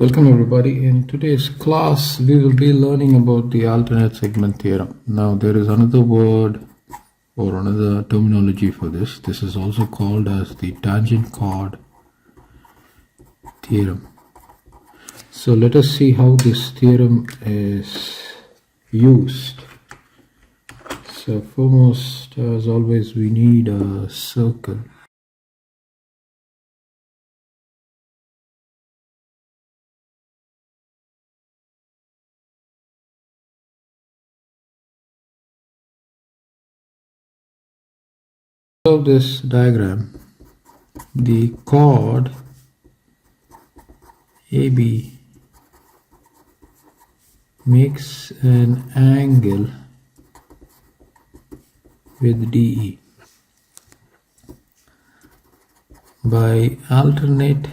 Welcome everybody. In today's class we will be learning about the alternate segment theorem. Now there is another word or another terminology for this. This is also called as the tangent chord theorem. So let us see how this theorem is used. So foremost, as always, we need a circle. Of this diagram, the chord AB makes an angle with DE by alternate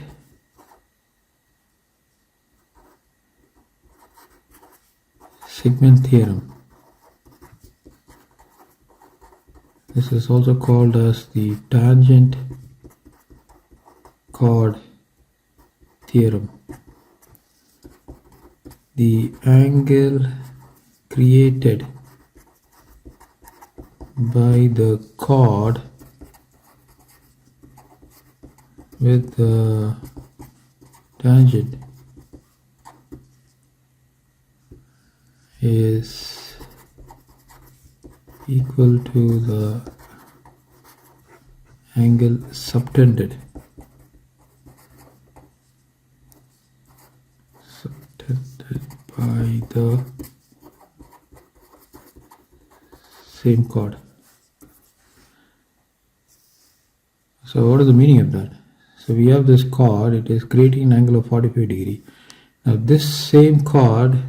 segment theorem. This is also called as the tangent chord theorem. The angle created by the chord with the tangent is equal to the angle subtended by the same chord. So what is the meaning of that? So we have this chord, it is creating an angle of 45 degrees. Now this same chord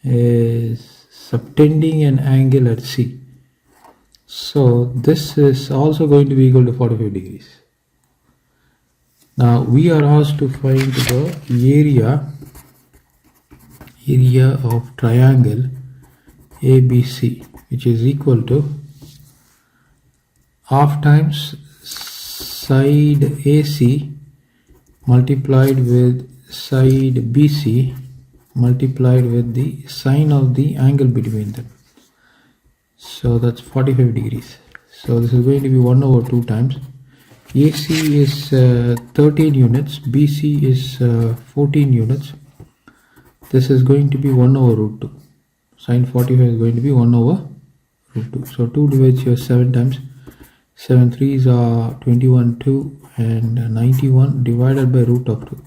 is subtending an angle at C. So this is also going to be equal to 45 degrees. Now we are asked to find the area of triangle ABC, which is equal to half times side AC multiplied with side BC multiplied with the sine of the angle between them. So that's 45 degrees. So this is going to be 1 over 2 times. AC is 13 units, BC is 14 units. This is going to be 1 over root 2. Sine 45 is going to be 1 over root 2. So 2 divides here 7 times. 7 3s are 21, 2 and 91 divided by root of 2.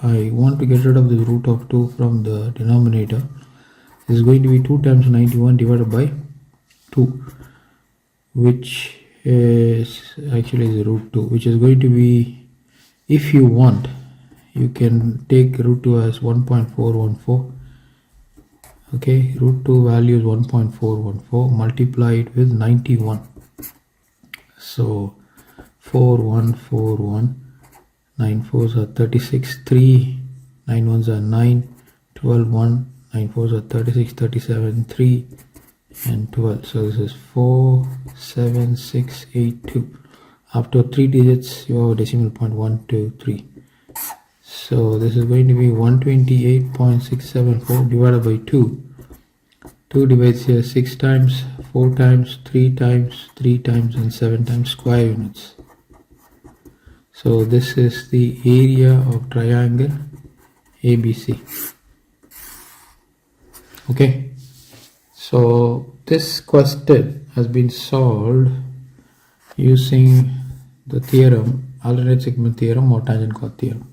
I want to get rid of the root of 2 from the denominator. This is going to be 2 times 91 divided by 2, which is actually the root 2, which is going to be, if you want, you can take root 2 as 1.414. okay, root 2 value is 1.414, multiply it with 91. So 4141, 9 4s are 36, 3 9 1s are 9, 12 1, 9 4s are 36, 37, 3 and 12. So this is 4 7 6 8 2. After 3 digits you have a decimal point 1 2 3. So this is going to be 128.674 divided by 2. 2 divides here 6 times, 4 times, 3 times, 3 times and 7 times square units. So this is the area of triangle ABC. Okay, so this question has been solved using the theorem, alternate segment theorem or tangent chord theorem.